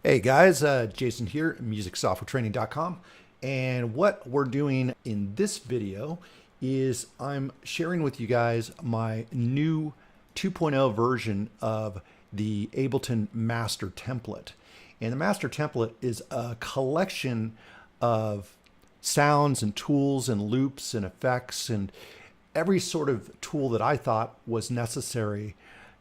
Hey guys, Jason here, musicsoftwaretraining.com. And what we're doing in this video is I'm sharing with you guys my new 2.0 version of the Ableton master template. And the master template is a collection of sounds and tools and loops and effects and every sort of tool that I thought was necessary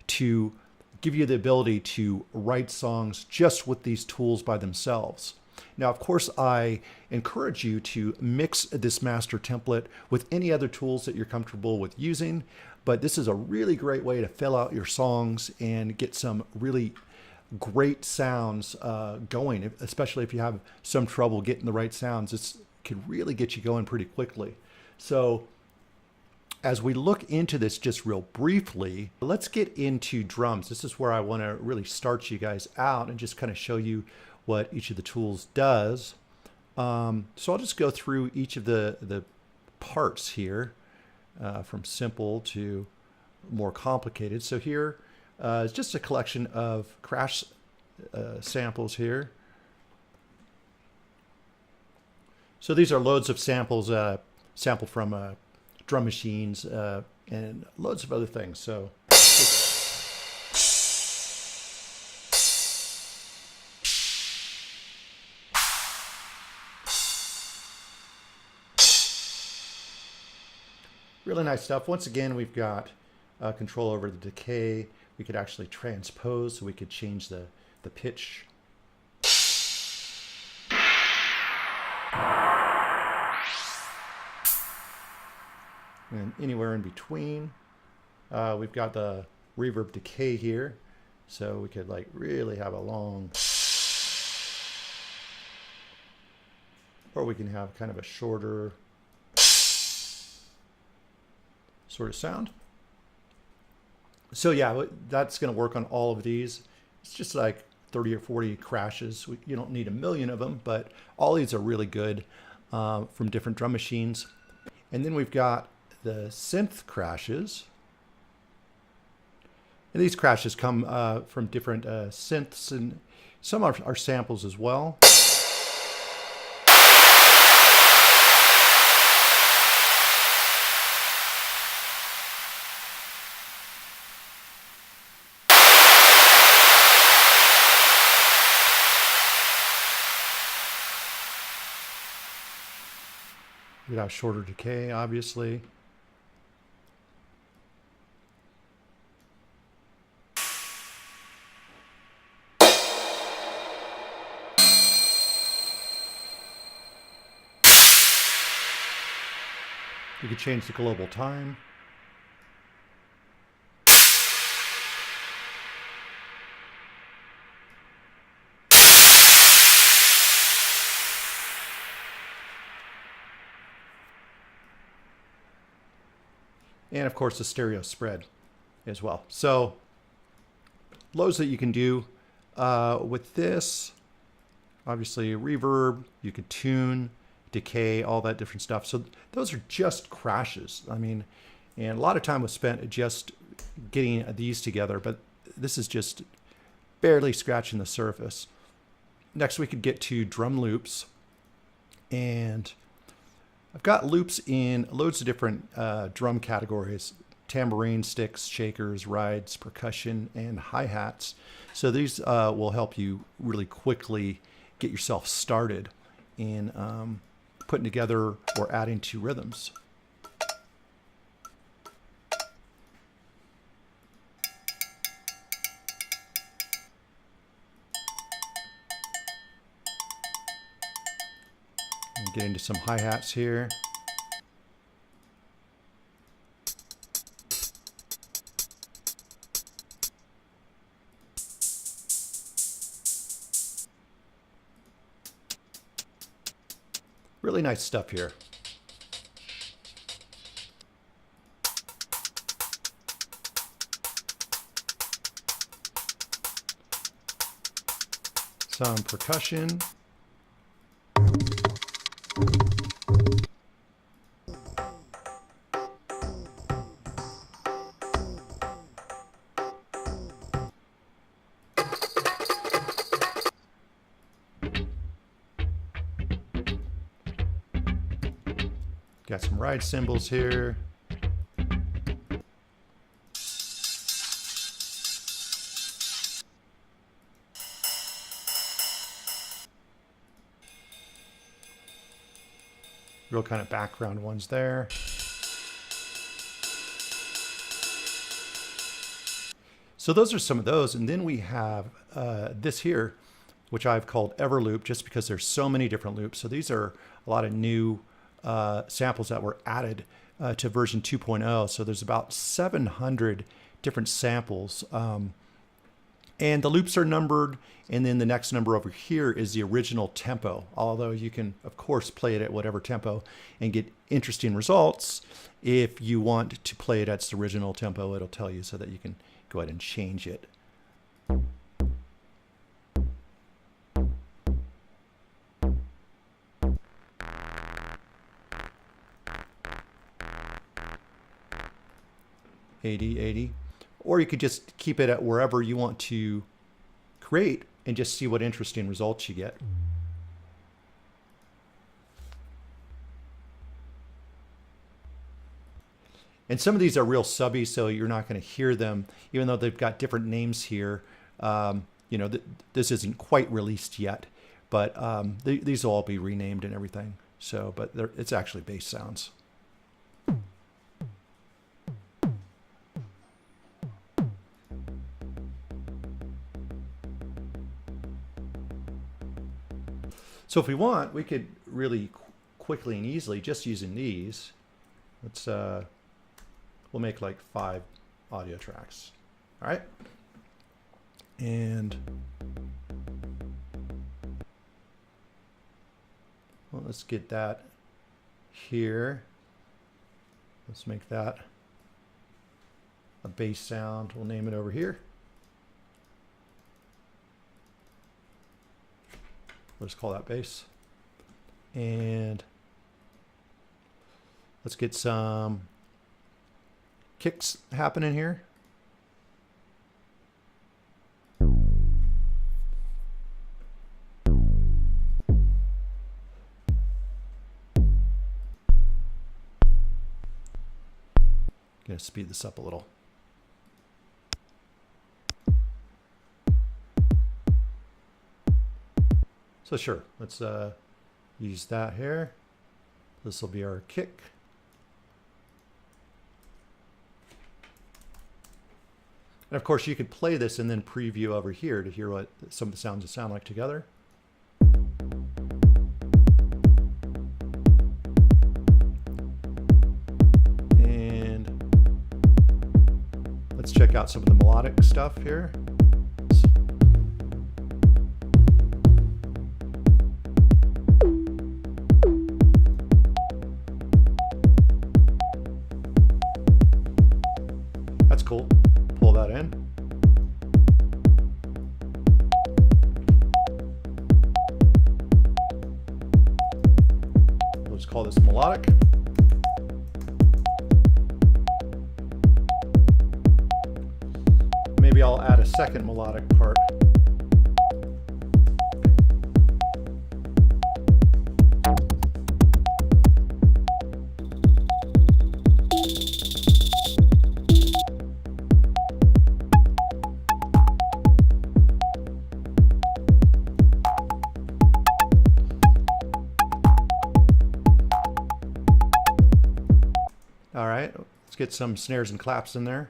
to give you the ability to write songs just with these tools by themselves. Now, of course, I encourage you to mix this master template with any other tools that you're comfortable with using, but this is a really great way to fill out your songs and get some really great sounds going, especially if you have some trouble getting the right sounds. This could really get you going pretty quickly. So as we look into this just real briefly, let's get into drums. This is where I want to really start you guys out and just kind of show you what each of the tools does. So I'll just go through each of the parts here from simple to more complicated. So here is just a collection of crash samples here. So these are loads of samples sampled from drum machines, and loads of other things. So really nice stuff. Once again, we've got control over the decay. We could actually transpose, so we could change the pitch. And anywhere in between. We've got the reverb decay here, so we could like really have a long, or we can have kind of a shorter sort of sound. So yeah, that's going to work on all of these. It's just like 30 or 40 crashes. You don't need a million of them, but all these are really good from different drum machines. And then we've got the synth crashes. And these crashes come from different synths, and some are samples as well. We have shorter decay, obviously. You could change the global time. And of course the stereo spread as well. So loads that you can do with this. Obviously reverb, you could tune, decay, all that different stuff. So those are just crashes. I mean, and a lot of time was spent just getting these together, but this is just barely scratching the surface. Next we could get to drum loops, and I've got loops in loads of different drum categories: tambourine, sticks, shakers, rides, percussion, and hi-hats. So these will help you really quickly get yourself started in putting together or adding to rhythms. And get into some hi-hats here. Really nice stuff here. Some percussion. Got some ride cymbals here. Real kind of background ones there. So those are some of those. And then we have this here, which I've called Everloop, just because there's so many different loops. So these are a lot of new samples that were added to version 2.0. So there's about 700 different samples. And the loops are numbered, and then the next number over here is the original tempo, although you can, of course, play it at whatever tempo and get interesting results. If you want to play it at its original tempo, it'll tell you so that you can go ahead and change it. $80. Or you could just keep it at wherever you want to create and just see what interesting results you get. And some of these are real subby, so you're not going to hear them, even though they've got different names here. You know, this isn't quite released yet, but these will all be renamed and everything. So, but it's actually bass sounds. So if we want, we could really quickly and easily, just using these, let's we'll make like 5 audio tracks. All right. And well, let's get that here. Let's make that a bass sound. We'll name it over here. Let's call that bass. And let's get some kicks happening here. Gonna speed this up a little. So sure, let's use that here. This will be our kick. And of course you could play this and then preview over here to hear what some of the sounds sound like together. And let's check out some of the melodic stuff here. That's cool. Pull that in. Let's call this melodic. Maybe I'll add a second melodic part. All right, let's get some snares and claps in there.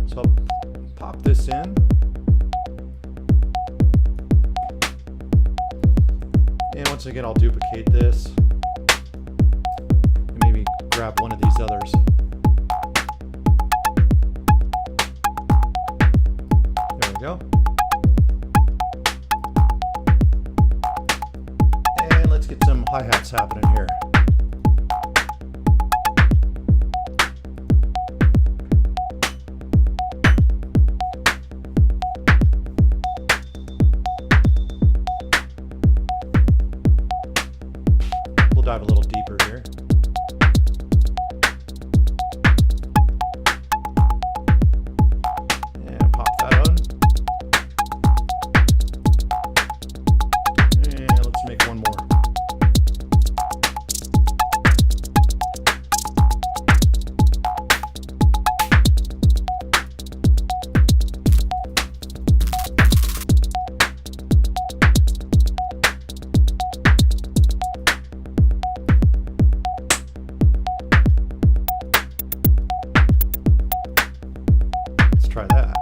So I'll pop this in. And once again, I'll duplicate this and maybe grab one of these others. There we go. And let's get some hi-hats happening here. try that.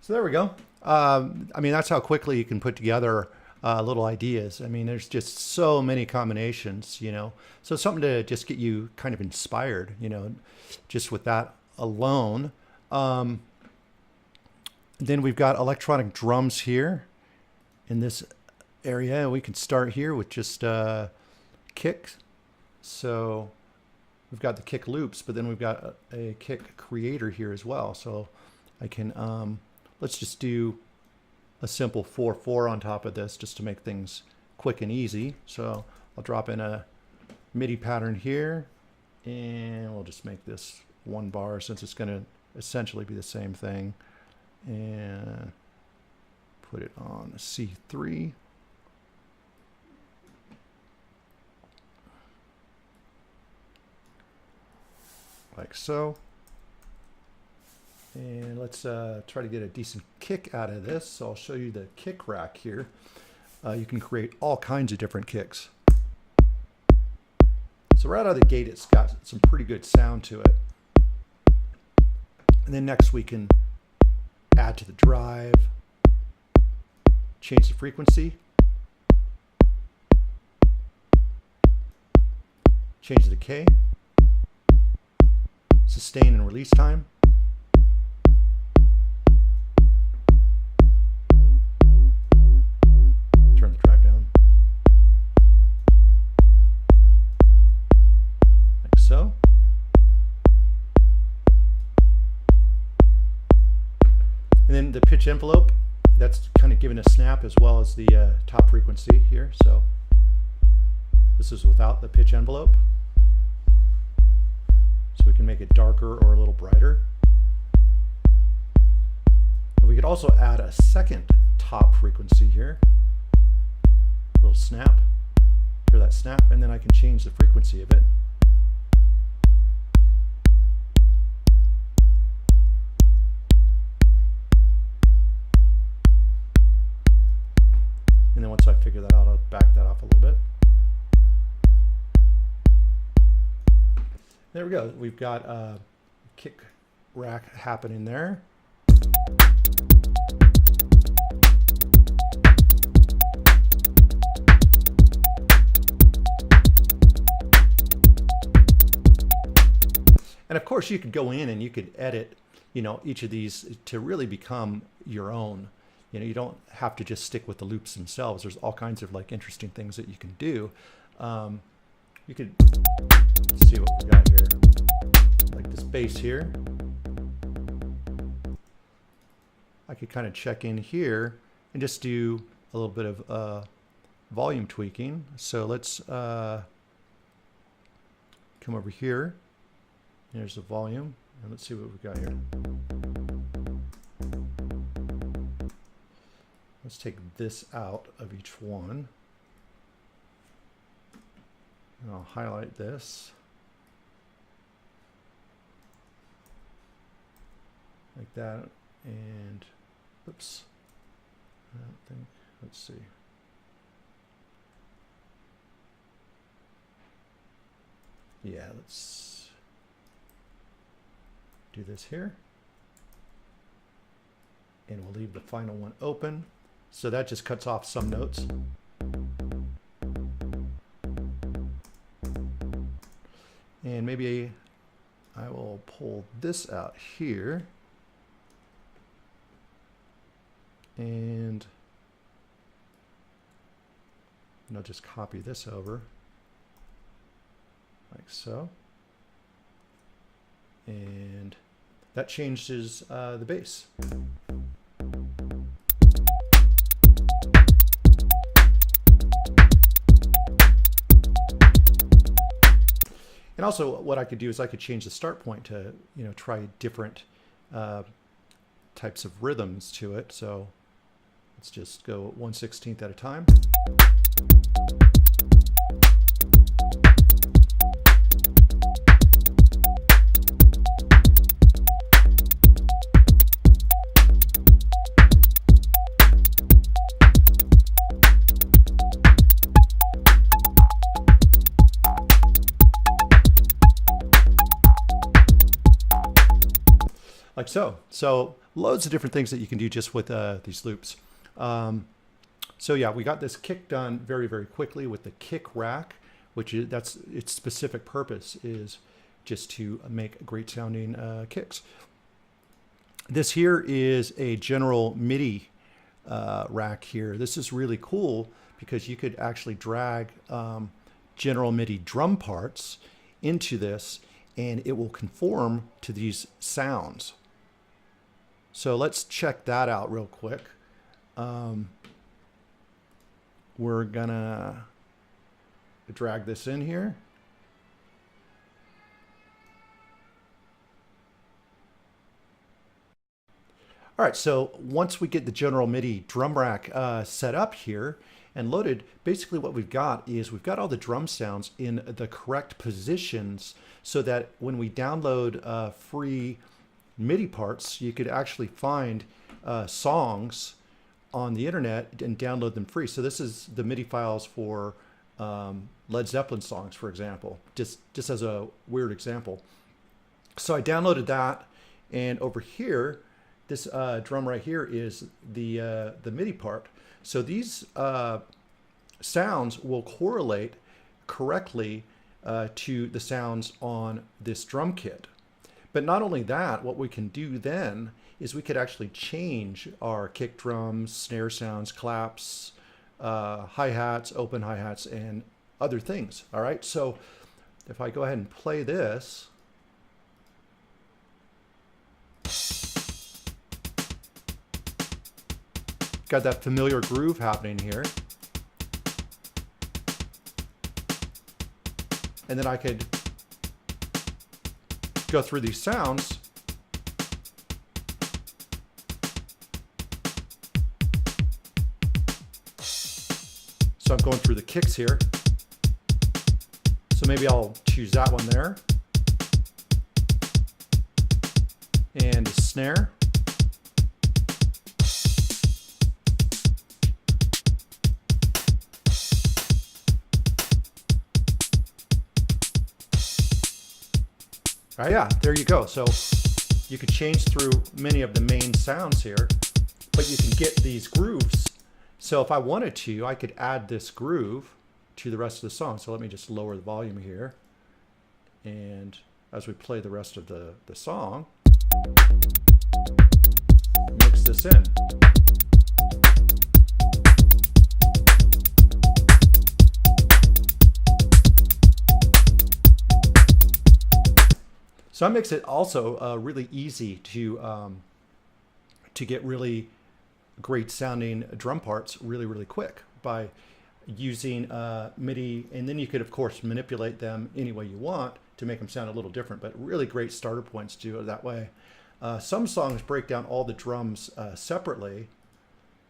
So there we go. I mean, that's how quickly you can put together little ideas. I mean, there's just so many combinations, you know. So something to just get you kind of inspired, you know, just with that alone. Then we've got electronic drums here in this area. We can start here with just kicks. So we've got the kick loops, but then we've got a kick creator here as well. So I can... let's just do a simple 4/4 on top of this just to make things quick and easy. So I'll drop in a Midi pattern here, and we'll just make this 1 bar since it's going to essentially be the same thing. And put it on a C3. Like so. And let's try to get a decent kick out of this. So I'll show you the kick rack here. You can create all kinds of different kicks. So right out of the gate, it's got some pretty good sound to it. And then next we can add to the drive, change the frequency, change the decay, sustain and release time. Turn the track down. Like so. And then the pitch envelope, that's kind of giving a snap as well as the top frequency here. So this is without the pitch envelope. So we can make it darker or a little brighter. And we could also add a second top frequency here. A little snap. Hear that snap, and then I can change the frequency of it. And then once I figure that out, I'll back that off a little bit. There we go. We've got a kick rack happening there. And of course you could go in and you could edit, you know, each of these to really become your own. You know, you don't have to just stick with the loops themselves. There's all kinds of like interesting things that you can do. You could see what we got here, like this bass here. I could kind of check in here and just do a little bit of volume tweaking. So let's come over here. Here's the volume, and let's see what we got here. Let's take this out of each one. And I'll highlight this. Like that. And, oops. I don't think, let's see. Yeah, let's do this here. And we'll leave the final one open. So that just cuts off some notes. And maybe I will pull this out here. And I'll just copy this over. Like so. And that changes the bass. And also what I could do is I could change the start point to, you know, try different types of rhythms to it. So let's just go 1/16 at a time. Like so. So loads of different things that you can do just with these loops. So yeah, we got this kick done very, very quickly with the kick rack, which is, that's its specific purpose is just to make great sounding kicks. This here is a general MIDI rack here. This is really cool because you could actually drag general MIDI drum parts into this and it will conform to these sounds. So let's check that out real quick. We're gonna drag this in here. All right, so once we get the general MIDI drum rack set up here and loaded, basically what we've got is we've got all the drum sounds in the correct positions so that when we download free MIDI parts, you could actually find songs on the internet and download them free. So this is the MIDI files for Led Zeppelin songs, for example, just as a weird example. So I downloaded that, and over here, this drum right here is the MIDI part. So these sounds will correlate correctly to the sounds on this drum kit. But not only that, what we can do then is we could actually change our kick drums, snare sounds, claps, hi-hats, open hi-hats, and other things. All right, so if I go ahead and play this, got that familiar groove happening here. And then I could go through these sounds. So I'm going through the kicks here. So maybe I'll choose that one there. And a snare. Yeah, there you go. So you could change through many of the main sounds here, but you can get these grooves. So if I wanted to, I could add this groove to the rest of the song. So let me just lower the volume here. And as we play the rest of the song, mix this in. So that makes it also really easy to get really great sounding drum parts really quick by using MIDI, and then you could of course manipulate them any way you want to make them sound a little different, but really great starter points to do it that way. Some songs break down all the drums separately.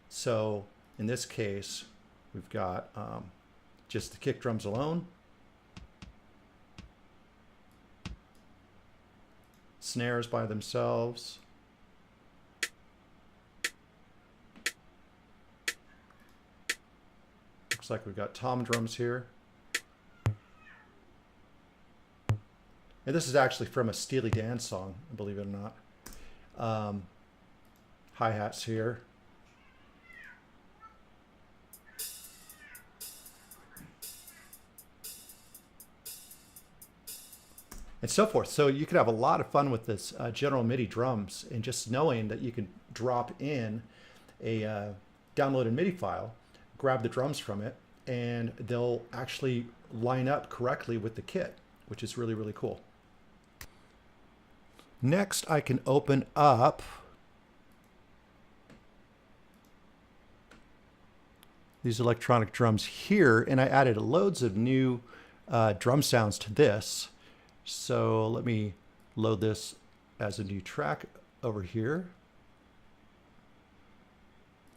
So in this case, we've got just the kick drums alone. Snares by themselves. Looks like we've got tom drums here. And this is actually from a Steely Dan song, believe it or not. Hi-hats here. And so forth. So you could have a lot of fun with this general MIDI drums, and just knowing that you can drop in a downloaded MIDI file, grab the drums from it, and they'll actually line up correctly with the kit, which is really cool. Next, I can open up these electronic drums here, and I added loads of new drum sounds to this. So let me load this as a new track over here.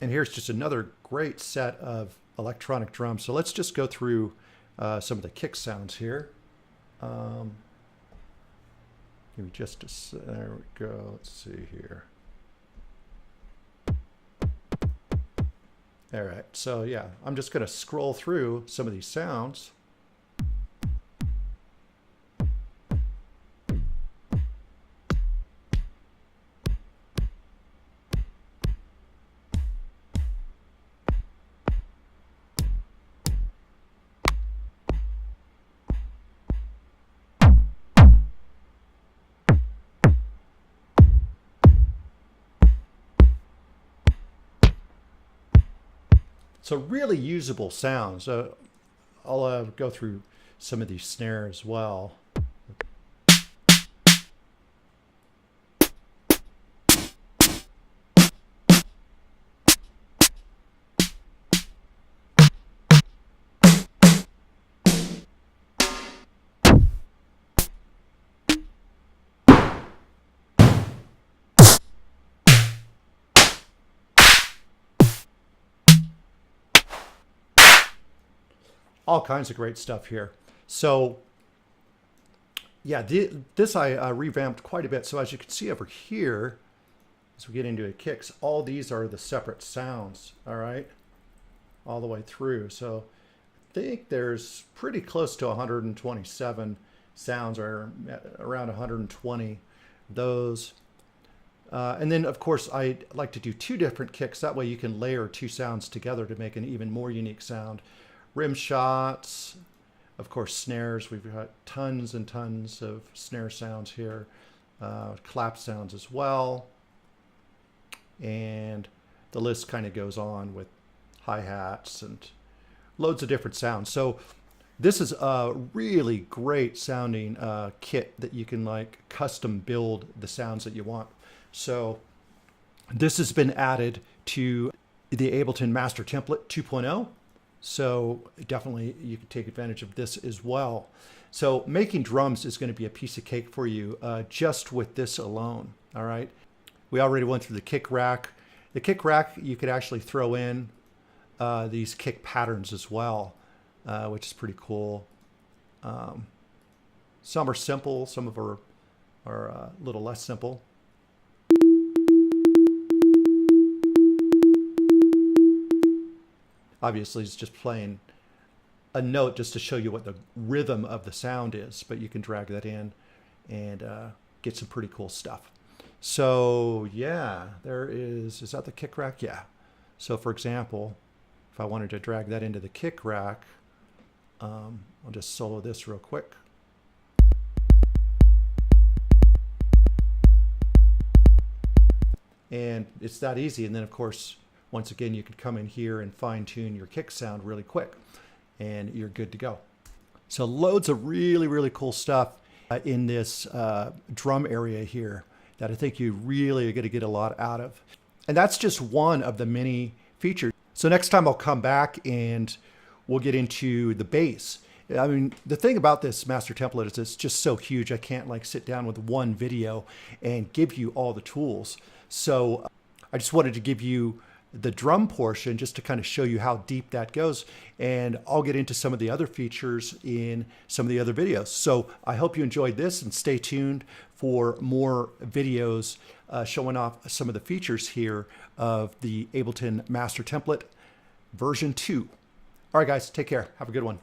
And here's just another great set of electronic drums. So let's just go through some of the kick sounds here. Give me just a, there we go. Let's see here. All right, so yeah, I'm just gonna scroll through some of these sounds. So really usable sounds. I'll go through some of these snares as well. All kinds of great stuff here. So yeah, this I revamped quite a bit. So as you can see over here, as we get into the kicks, all these are the separate sounds, all right, all the way through. So I think there's pretty close to 127 sounds, or around 120 those. And then of course I like to do 2 different kicks. That way you can layer 2 sounds together to make an even more unique sound. Rim shots, of course, snares. We've got tons and tons of snare sounds here, clap sounds as well, and the list kind of goes on with hi-hats and loads of different sounds. So this is a really great sounding kit that you can like custom build the sounds that you want. So this has been added to the Ableton Master Template 2.0. So definitely you can take advantage of this as well. So making drums is going to be a piece of cake for you just with this alone. All right. We already went through the kick rack. The kick rack, you could actually throw in these kick patterns as well, which is pretty cool. Some are simple, some of them are a little less simple. Obviously, it's just playing a note just to show you what the rhythm of the sound is, but you can drag that in and get some pretty cool stuff. So yeah, is that the kick rack? Yeah. So for example, if I wanted to drag that into the kick rack, I'll just solo this real quick. And it's that easy. And then of course, once again, you can come in here and fine tune your kick sound really quick and you're good to go. So loads of really, really cool stuff in this drum area here that I think you really are going to get a lot out of. And that's just one of the many features. So next time I'll come back and we'll get into the bass. I mean, the thing about this master template is it's just so huge. I can't like sit down with one video and give you all the tools. So I just wanted to give you the drum portion just to kind of show you how deep that goes. And I'll get into some of the other features in some of the other videos. So I hope you enjoyed this and stay tuned for more videos showing off some of the features here of the Ableton Master Template version 2. All right, guys, take care. Have a good one.